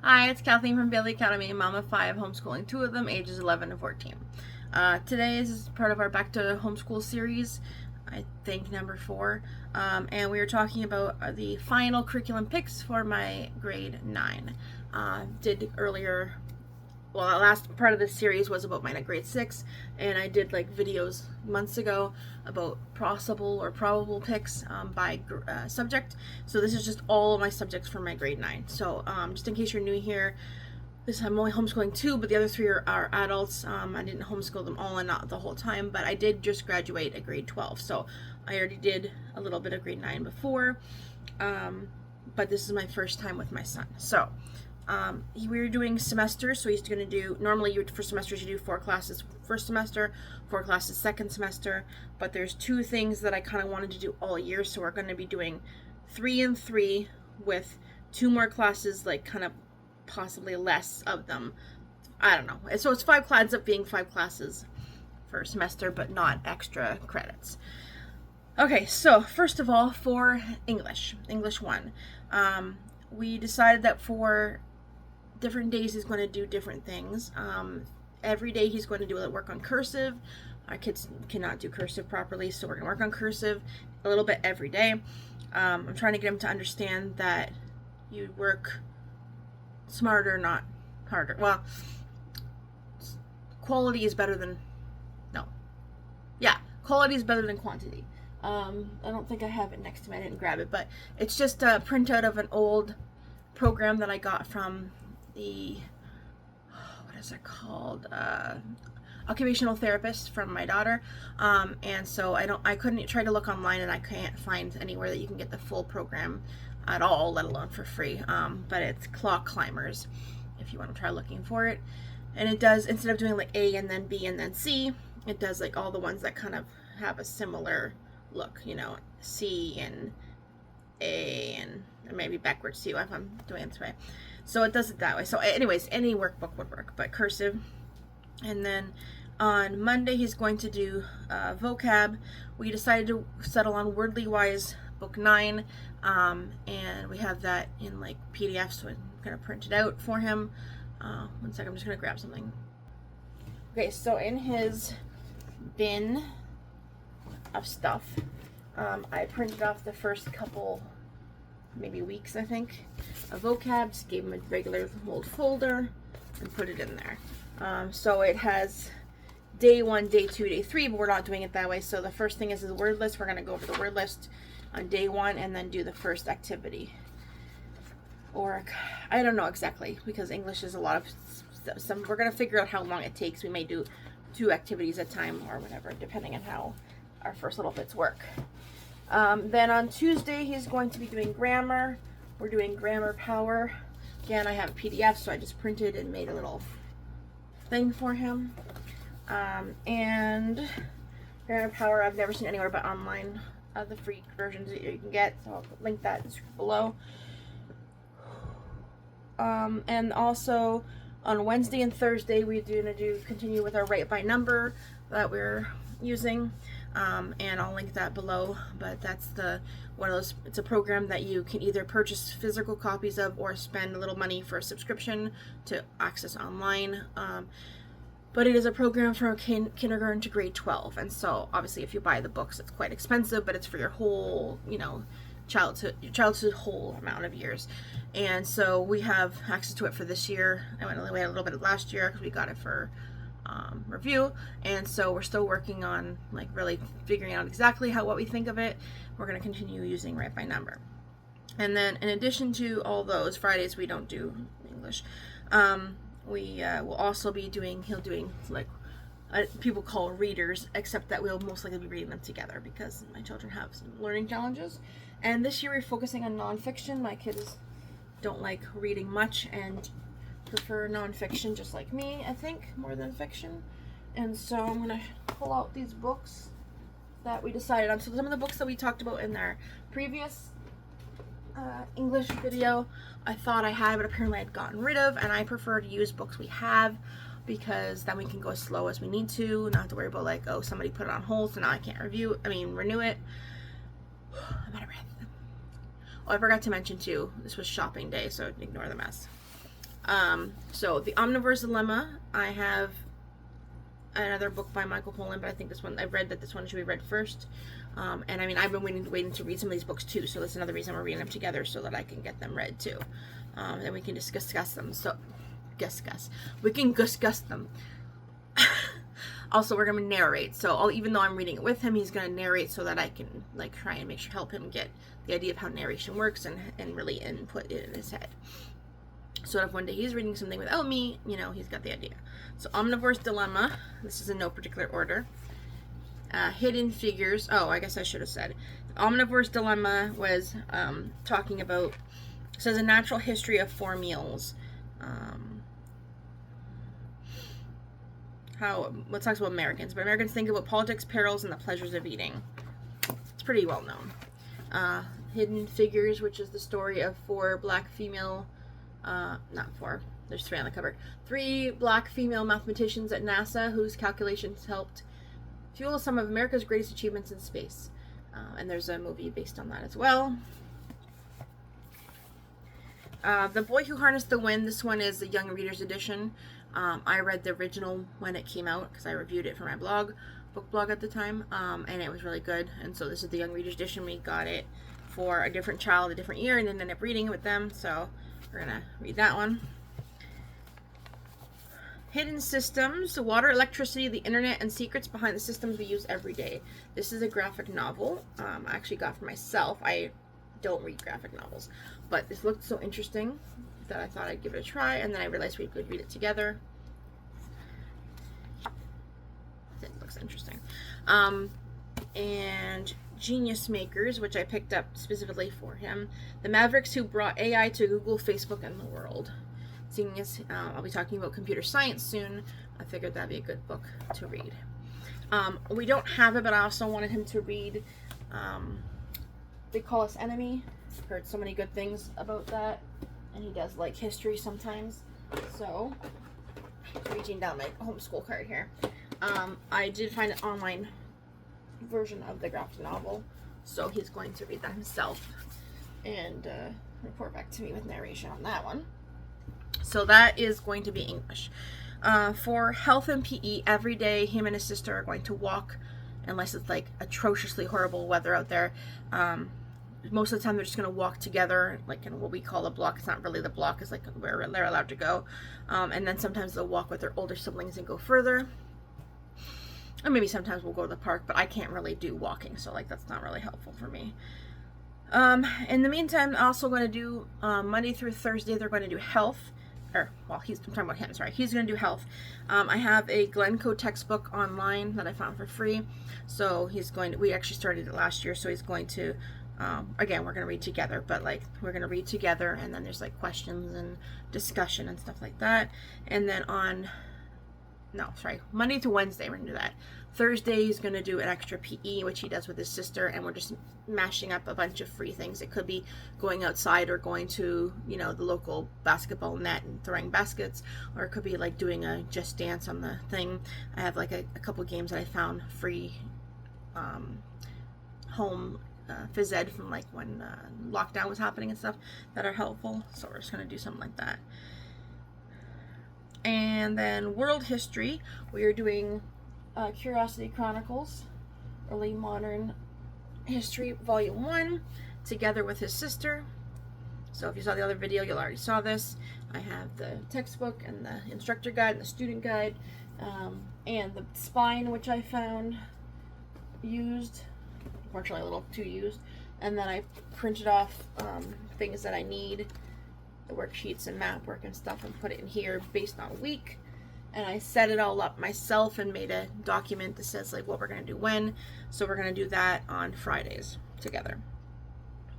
Hi, it's Kathleen from Bailey Academy, mom of 5, homeschooling 2 of them, ages 11 and 14. Today is part of our Back to Homeschool series, I think number 4, and we were talking about the final curriculum picks for my grade 9. Did earlier, well, the last part of this series was about my grade 6, and I did like videos months ago about possible or probable picks by subject. So this is just all of my subjects for my grade 9. So just in case you're new here, I'm only homeschooling 2, but the other 3 are adults. I didn't homeschool them all and not the whole time, but I did just graduate at grade 12. So I already did a little bit of grade 9 before, but this is my first time with my son. So we were doing semesters, so he's going to do, normally for semesters you do 4 classes first semester, 4 classes second semester, but there's 2 things that I kind of wanted to do all year, so we're going to be doing 3 and 3 with 2 more classes, like kind of possibly less of them. I don't know. So it's 5 ends up being 5 classes for a semester, but not extra credits. Okay, so first of all, for English 1, we decided that for different days he's going to do different things. Every day he's going to do work on cursive. Our kids cannot do cursive properly, so we're going to work on cursive a little bit every day. I'm trying to get him to understand that you work smarter, not harder. Well, quality is better than, quality is better than quantity. I don't think I have it next to me. I didn't grab it, but it's just a printout of an old program that I got from the, what is it called? Occupational therapist from my daughter. And so I couldn't try to look online, and I can't find anywhere that you can get the full program at all, let alone for free. But it's Clock Climbers, if you want to try looking for it. And it does, instead of doing like A and then B and then C, it does like all the ones that kind of have a similar look, C and A and maybe backwards too if I'm doing it this way. So it does it that way. So anyways, any workbook would work, but cursive. And then on Monday he's going to do vocab. We decided to settle on Wordly Wise book 9, and we have that in like PDF, so I'm gonna print it out for him. One second, I'm just gonna grab something. Okay, so in his bin of stuff, I printed off the first couple, maybe weeks, I think, of vocab. Just gave him a regular old folder and put it in there. So it has day 1, day 2, day 3, but we're not doing it that way. So the first thing is the word list. We're going to go over the word list on day 1 and then do the first activity. Or I don't know exactly, because English is a lot of some. We're going to figure out how long it takes. We may do 2 activities at a time or whatever, depending on how our first little bits work. Then on Tuesday, he's going to be doing grammar. We're doing grammar power. Again, I have a PDF, so I just printed and made a little thing for him. And grammar power, I've never seen anywhere but online, the free versions that you can get. So I'll link that below. And also on Wednesday and Thursday, we're going to continue with our write by number that we're using. And I'll link that below, but that's one of those, it's a program that you can either purchase physical copies of or spend a little money for a subscription to access online. But it is a program from kindergarten to grade 12, and so obviously if you buy the books, it's quite expensive, but it's for your whole, childhood whole amount of years. And so we have access to it for this year. We had a little bit of last year because we got it for review, and so we're still working on like really figuring out exactly what we think of it. We're going to continue using write by number. And then in addition to all those, Fridays we don't do English. We will also be doing like people call readers, except that we'll most likely be reading them together because my children have some learning challenges. And this year we're focusing on nonfiction. My kids don't like reading much and prefer nonfiction, just like me, I think, more than fiction. And so I'm gonna pull out these books that we decided on. So some of the books that we talked about in our previous English video, I thought I had, but apparently I'd gotten rid of, and I prefer to use books we have because then we can go as slow as we need to, not have to worry about like, oh, somebody put it on hold, so now I can't renew it. I'm out of breath. Oh, I forgot to mention too, this was shopping day, so ignore the mess. So The Omnivore's Dilemma, I have another book by Michael Pollan, but I think this one, I read that this one should be read first. And I mean, I've been waiting to read some of these books too, so that's another reason we're reading them together, so that I can get them read too. Then we can discuss them. So, we can discuss them. Also, we're going to narrate. So, even though I'm reading it with him, he's going to narrate so that I can like try and help him get the idea of how narration works and really input it in his head. So if one day he's reading something without me, you know, he's got the idea. So Omnivore's Dilemma. This is in no particular order. Hidden Figures. Oh, I guess I should have said. Omnivore's Dilemma was talking about, it says, a natural history of 4 meals. What talks about Americans, but Americans think about politics, perils, and the pleasures of eating. It's pretty well known. Hidden Figures, which is the story of 4 black female, not 4, there's 3 on the cover. 3 black female mathematicians at NASA whose calculations helped fuel some of America's greatest achievements in space. And there's a movie based on that as well. The Boy Who Harnessed the Wind. This one is the Young Readers edition. I read the original when it came out because I reviewed it for my book blog at the time, and it was really good. And so this is the Young Readers edition. We got it for a different child, a different year, and then ended up reading it with them. So we're gonna read that one. Hidden Systems: Water, Electricity, the Internet, and Secrets Behind the Systems We Use Every Day. This is a graphic novel I actually got for myself. I don't read graphic novels, but this looked so interesting that I thought I'd give it a try, and then I realized we could read it together. It looks interesting. And Genius Makers, which I picked up specifically for him. The Mavericks Who Brought AI to Google, Facebook, and the World. Seeing as I'll be talking about computer science soon, I figured that'd be a good book to read. We don't have it, but I also wanted him to read They Call Us Enemy. I've heard so many good things about that, and he does like history sometimes. So, reaching down my homeschool card here. I did find an online version of the graphic novel, so he's going to read that himself and report back to me with narration on that one. So that is going to be English. For health and PE, every day him and his sister are going to walk, unless it's like atrociously horrible weather out there. Most of the time they're just going to walk together, like in what we call a block. It's not really the block, it's like where they're allowed to go. And then sometimes they'll walk with their older siblings and go further. Or maybe sometimes we'll go to the park, but I can't really do walking, so like that's not really helpful for me. In the meantime, I'm also going to do Monday through Thursday, they're going to do health. I'm talking about him, sorry. He's going to do health. I have a Glencoe textbook online that I found for free. So we actually started it last year, so he's going to, again, we're going to read together, but like, we're going to read together, and then there's like questions and discussion and stuff like that. And then Monday to Wednesday, we're going to do that. Thursday, he's going to do an extra PE, which he does with his sister, and we're just mashing up a bunch of free things. It could be going outside or going to, the local basketball net and throwing baskets, or it could be like doing a Just Dance on the thing. I have like a couple games that I found free home phys ed from like when lockdown was happening and stuff that are helpful. So we're just going to do something like that. And then world history, we are doing Curiosity Chronicles, Early Modern History, Volume 1, together with his sister. So if you saw the other video, you'll already saw this. I have the textbook and the instructor guide and the student guide, and the spine, which I found used, unfortunately a little too used. And then I printed off things that I need, the worksheets and map work and stuff, and put it in here based on a week. And I set it all up myself and made a document that says like what we're going to do when. So we're going to do that on Fridays together.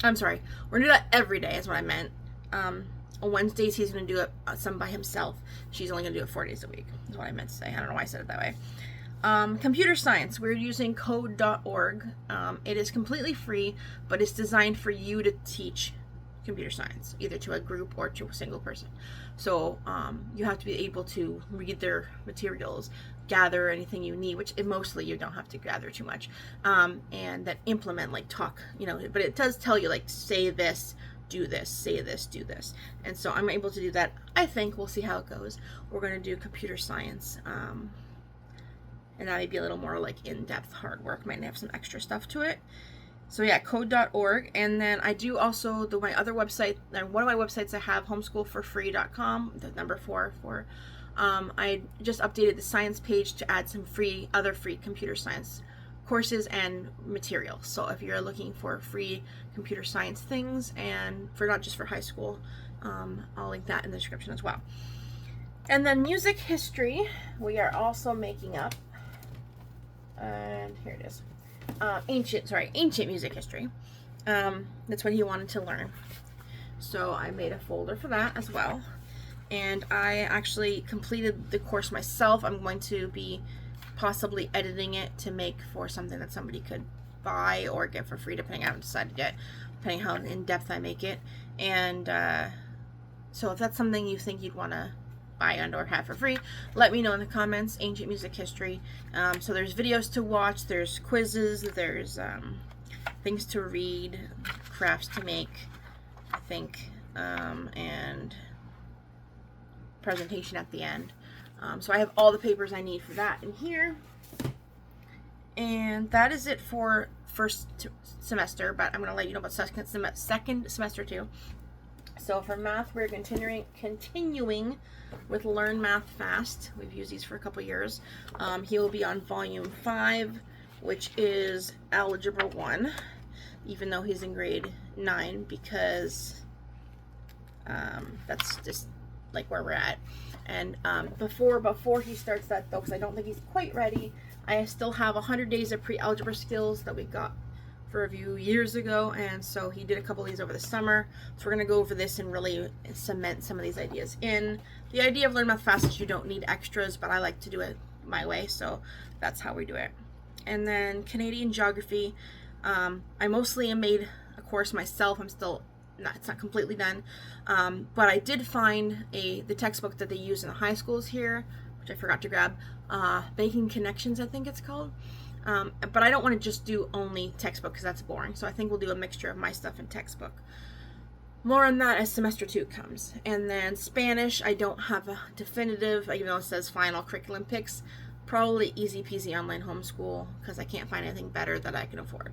I'm sorry, we're going to do that every day is what I meant. On Wednesdays he's going to do it some by himself. She's only going to do it 4 days a week is what I meant to say. I don't know why I said it that way. Computer science, we're using code.org. It is completely free, but it's designed for you to teach computer science, either to a group or to a single person. So you have to be able to read their materials, gather anything you need, which mostly you don't have to gather too much, and then implement, like talk, but it does tell you like say this, do this, say this, do this. And so I'm able to do that. I think we'll see how it goes. We're going to do computer science. And that may be a little more like in-depth hard work. Might have some extra stuff to it. So yeah, code.org. And then I do also my other website, and one of my websites I have, homeschoolforfree.com, the number 4. I just updated the science page to add some other free computer science courses and materials. So if you're looking for free computer science things, and for not just for high school, I'll link that in the description as well. And then music history, we are also making up, and here it is. Ancient music history. That's what he wanted to learn. So I made a folder for that as well. And I actually completed the course myself. I'm going to be possibly editing it to make for something that somebody could buy or get for free, depending. I haven't decided yet, depending how in depth I make it. And so if that's something you think you'd want to buy and or have for free, let me know in the comments. Ancient music history. So there's videos to watch, there's quizzes, there's things to read, crafts to make, I think, and presentation at the end. So I have all the papers I need for that in here. And that is it for first semester, but I'm going to let you know about second semester too. So for math, we're continuing with Learn Math Fast. We've used these for a couple years. He will be on volume 5, which is Algebra 1, even though he's in grade 9, because that's just like where we're at. And before he starts that though, because I don't think he's quite ready, I still have 100 days of pre-algebra skills that we got for a few years ago, and so he did a couple of these over the summer. So we're going to go over this and really cement some of these ideas in. The idea of Learn Math Fast is you don't need extras, but I like to do it my way, so that's how we do it. And then Canadian geography, I mostly made a course myself. It's not completely done, but I did find the textbook that they use in the high schools here, which I forgot to grab, Making Connections, I think it's called. But I don't want to just do only textbook because that's boring. So I think we'll do a mixture of my stuff and textbook. More on that as semester 2 comes. And then Spanish, I don't have a definitive, even though it says final curriculum picks. Probably easy peasy online homeschool because I can't find anything better that I can afford.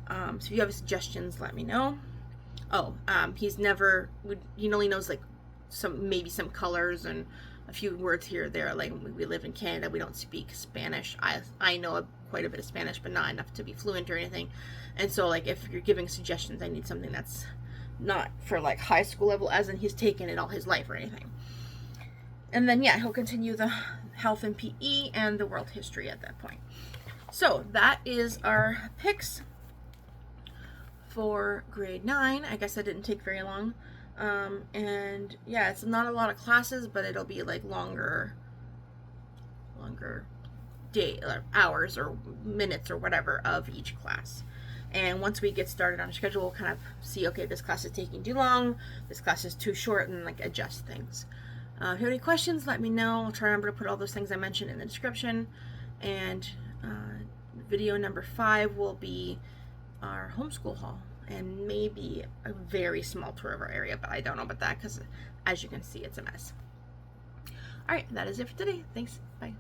So if you have suggestions, let me know. Oh, he only knows like maybe some colors and a few words here or there. Like we live in Canada, we don't speak Spanish. I know quite a bit of Spanish, but not enough to be fluent or anything. And so like if you're giving suggestions, I need something that's not for like high school level, as in he's taken it all his life or anything. And then yeah, he'll continue the health and PE and the world history at that point. So that is our picks for grade 9. I guess that didn't take very long. And yeah, it's not a lot of classes, but it'll be like longer day or hours or minutes or whatever of each class. And once we get started on a schedule, we'll kind of see, okay, this class is taking too long, this class is too short, and like adjust things. If you have any questions, let me know. I'll try to remember to put all those things I mentioned in the description. And video number 5 will be our homeschool haul and maybe a very small tour of our area, but I don't know about that because as you can see, it's a mess. All right, that is it for today. Thanks. Bye.